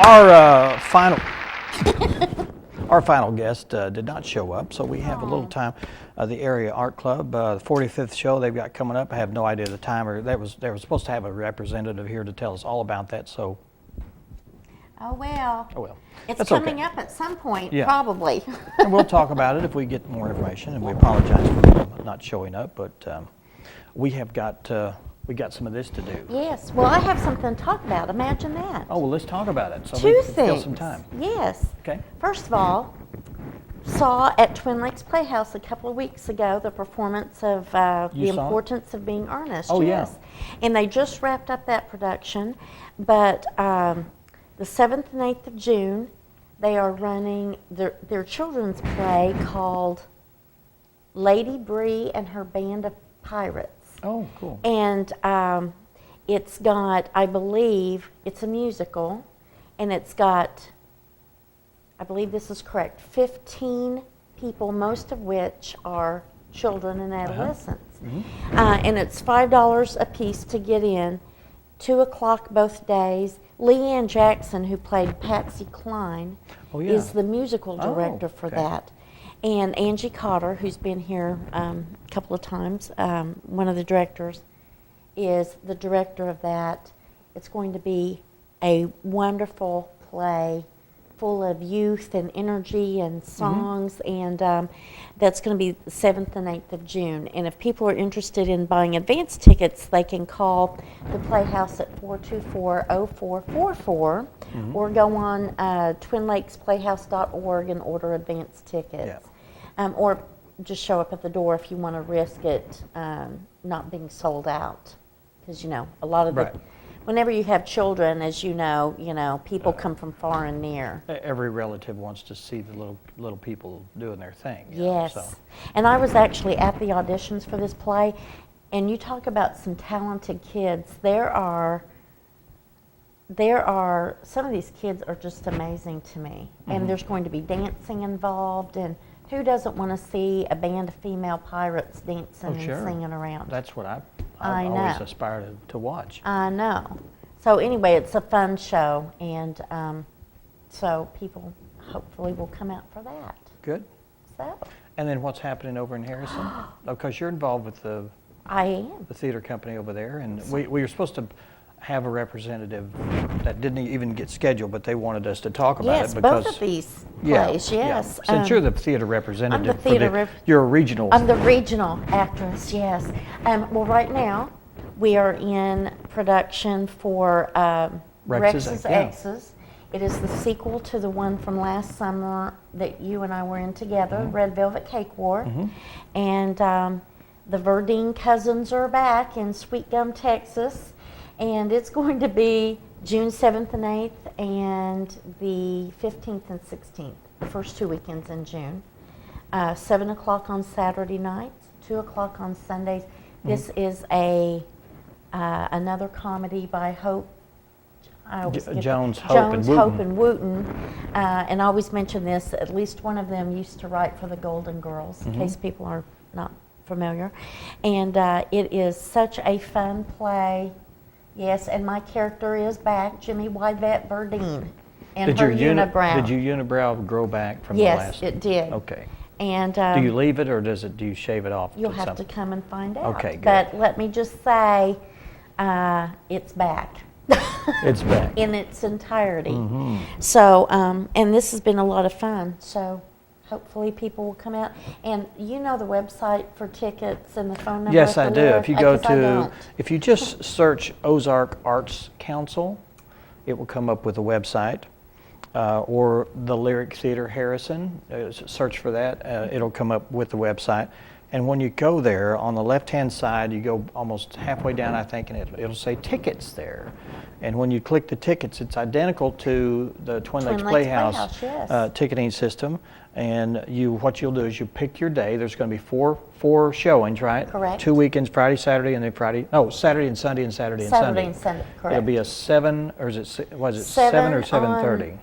Our final our final guest did not show up, so we have a little time. The Area Art Club, the 45th show they've got coming up. I have no idea the time, or they were supposed to have a representative here to tell us all about that. So. Oh well. Oh well. It's That's coming okay. up at some point, Yeah. probably. And we'll talk about it if we get more information. And we apologize for them not showing up, but we have got we got some of this to do. Yes. Well, I have something to talk about. Imagine that. Oh well, let's talk about it. So Two we can things. fill some time. Yes. Okay. First of all, saw at Twin Lakes Playhouse a couple of weeks ago the performance of You The saw it? Importance of Being Earnest. Oh, yeah. Yes. And they just wrapped up that production, but the 7th and 8th of June, they are running their children's play called Lady Bree and Her Band of Pirates. Oh, cool. And it's got, I believe, it's a musical, and it's got, I believe this is correct, 15 people, most of which are children and adolescents. And it's $5 a piece to get in, 2 o'clock both days. Leanne Jackson, who played Patsy Cline, Oh, yeah. is the musical director for okay. that. And Angie Cotter, who's been here a couple of times, one of the directors, is the director of that. It's going to be a wonderful play full of youth and energy and songs, and that's going to be the 7th and 8th of June. And if people are interested in buying advance tickets, they can call the Playhouse at 424-0444 or go on twinlakesplayhouse.org and order advance tickets. Yeah. Or just show up at the door if you want to risk it not being sold out. Because, you know, a lot of Right. whenever you have children, as you know, people come from far and near. Every relative wants to see the little people doing their thing. You know, Yes. so. And I was actually at the auditions for this play, and you talk about some talented kids. There are some of these kids are just amazing to me. And there's going to be dancing involved, and who doesn't want to see a band of female pirates dancing and Sure. singing around? That's what I I always know. aspire to watch. I know. So anyway, it's a fun show, and so people hopefully will come out for that. Good. So And then what's happening over in Harrison? Because you're involved with the I am. theater company over there, and we were supposed to have a representative that didn't even get scheduled, but they wanted us to talk about Yes, it because both of these yeah, plays. yeah. Yes. Since you're the theater representative, theater you're a regional. I'm the regional actress. Yes. Well, right now we are in production for Rex's yeah. Exes. It is the sequel to the one from last summer that you and I were in together, Red Velvet Cake War. And the Verdine cousins are back in Sweet Gum, Texas. And it's going to be June 7th and 8th and the 15th and 16th, the first 2 weekends in June. 7 o'clock on Saturday nights, 2 o'clock on Sundays. This is another comedy by Hope. I always get Jones, the- Hope, and Jones, Wooten. Hope, and Wooten. And I always mention this, at least one of them used to write for the Golden Girls, in case people are not familiar. And it is such a fun play. Yes, and my character is back, Jimmy Wyvette Verdine, and Did her your unibrow. Did your unibrow grow back from the Yes, last? it did. Okay. And Do you leave it or do you shave it off? you'll to have something? to come and find out. Okay, good. But let me just say, it's back. It's back. In its entirety. So, and this has been a lot of fun. So, hopefully people will come out. And you know the website for tickets and the phone number. Yes, at I the do. list? If you go 'Cause I to, don't. if you just search Ozark Arts Council, it will come up with a website, or the Lyric Theater Harrison. Search for that. It'll come up with the website. And when you go there, on the left-hand side, you go almost halfway down, I think, and it'll say tickets there. And when you click the tickets, it's identical to the Twin Lakes Playhouse yes. ticketing system. And what you'll do is you pick your day. There's going to be four showings, right? Correct. 2 weekends, Friday, Saturday, and then Saturday and Sunday, and Saturday and Sunday. Saturday and Sunday, correct. It'll be a 7, or is it 7 or 7:30?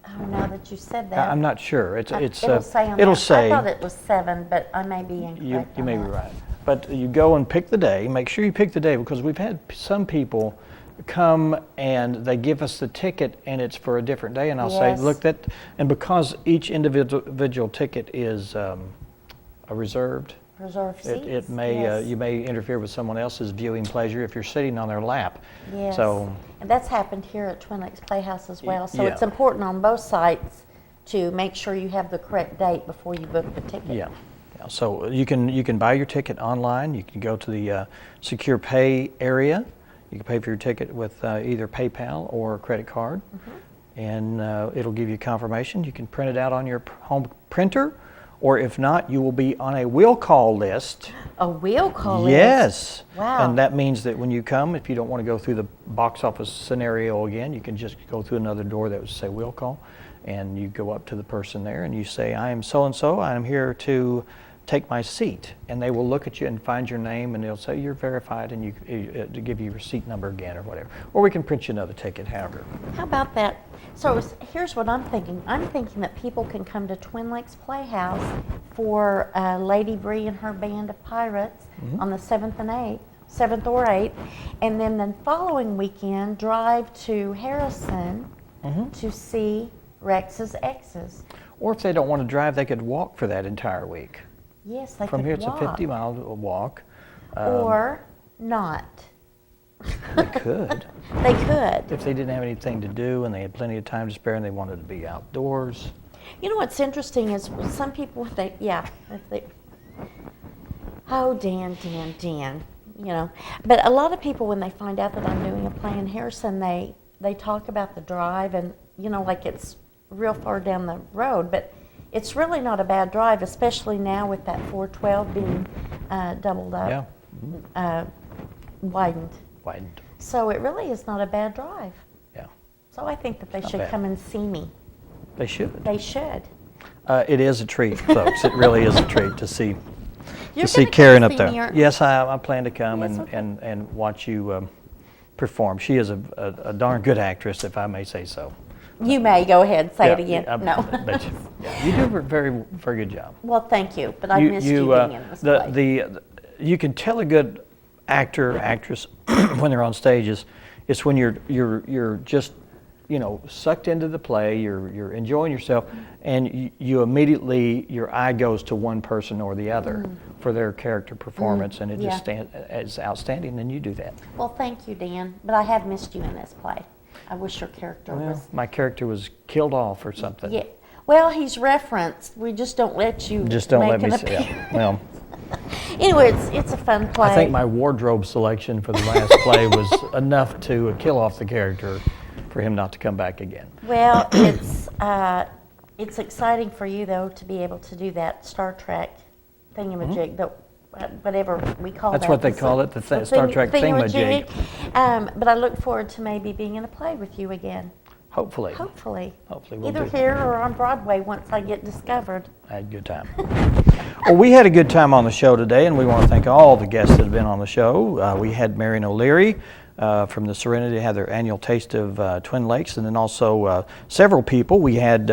Oh, now that you said that. I'm not sure. It's it'll say on it'll that. say. I thought it was 7, but I may be incorrect. You on may be that. right. But you go and pick the day. Make sure you pick the day, because we've had some people come and they give us the ticket and it's for a different day, and I'll say, Yes. look, that, and because each individual ticket is reserved, Reserve seats. it may, yes. you may interfere with someone else's viewing pleasure if you're sitting on their lap. Yes. So, And that's happened here at Twin Lakes Playhouse as well. So yeah. it's important on both sites to make sure you have the correct date before you book the ticket. yeah. Yeah. So you can buy your ticket online. You can go to the secure pay area. You can pay for your ticket with either PayPal or a credit card, and it'll give you confirmation. You can print it out on your home printer, or if not, you will be on a will call list. A wheel call list? Yes. Wow. And that means that when you come, if you don't want to go through the box office scenario again, you can just go through another door that would say will call, and you go up to the person there and you say, I am so-and-so, I am here to take my seat, and they will look at you and find your name, and they'll say you're verified, and to give you your seat number again or whatever. Or we can print you another ticket, however. How about that? So here's what I'm thinking. I'm thinking that people can come to Twin Lakes Playhouse for Lady Bree and her band of pirates on the 7th and 8th, 7th or 8th, and then the following weekend drive to Harrison to see Rex's Exes. Or if they don't want to drive, they could walk for that entire week. Yes, they From could here, it's walk. a 50-mile walk. Or not. They could. They could. If they didn't have anything to do and they had plenty of time to spare and they wanted to be outdoors. You know what's interesting is some people, if they, oh, Dan, you know. But a lot of people, when they find out that I'm doing a play in Harrison, they talk about the drive and, you know, like it's real far down the road. But it's really not a bad drive, especially now with that 412 being doubled up, widened. So it really is not a bad drive. Yeah. So I think that they Not should bad. come and see me. They should. They should. It is a treat, folks. It really is a treat to see You're see gonna come Karen up see there. me, aren't you? Yes, I plan to come Yes, okay. and watch you perform. She is a darn good actress, if I may say so. You may go ahead, say it Yeah, again. No. But you do a very, very good job. Well, thank you, but I missed you being in this play. You can tell a good actor, actress when they're on stage is when you're just, you know, sucked into the play, you're enjoying yourself, and you immediately, your eye goes to one person or the other for their character performance, and it just is outstanding, and you do that. Well, thank you, Dan, but I have missed you in this play. I wish your character was. Well, my character was killed off or something. Yeah. Well, he's referenced. We just don't let you Just don't make let me an see. appearance. Yeah. Well, Anyway, it's a fun play. I think my wardrobe selection for the last play was enough to kill off the character for him not to come back again. Well, it's exciting for you though to be able to do that Star Trek thingamajig, whatever we call That's that. what they call it, the Star Trek thingamajig. But I look forward to maybe being in a play with you again. Hopefully. Hopefully. Hopefully we'll Either do. here or on Broadway once I get discovered. I had a good time. Well, we had a good time on the show today, and we want to thank all the guests that have been on the show. We had Marion O'Leary from the Serenity, had their annual Taste of Twin Lakes, and then also several people. We had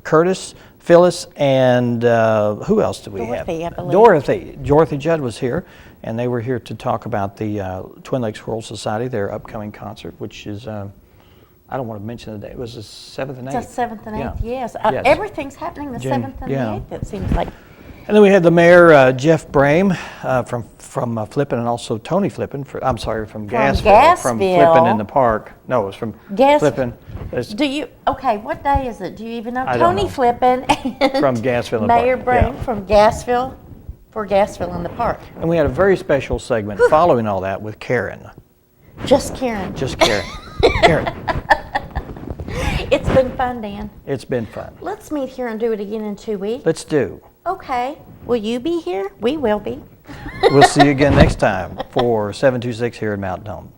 Curtis, Phyllis, and who else did we have? Dorothy, I believe. Dorothy Judd was here, and they were here to talk about the Twin Lakes Choral Society, their upcoming concert, which is, I don't want to mention the date, it was the 7th and 8th. It's the 7th and 8th, yes. Yes. Everything's happening the June, 7th and yeah. the 8th, it seems like. And then we had the mayor, Jeff Brame, from Flippin', and also Tony Flippin', from Gassville, from Flippin' in the Park. No, it was from Flippin'. Okay, what day is it? Do you even know? I don't Tony know. Flippin and From Gassville in the Mayor Park, yeah. Brame from Gassville, for Gassville in the Park. And we had a very special segment following all that with Karen. Just Karen. Just Karen. Karen, It's been fun, Dan. it's been fun. Let's meet here and do it again in 2 weeks. Let's do. Okay. Will you be here? We will be. We'll see you again next time for 726 here in Mountain Home.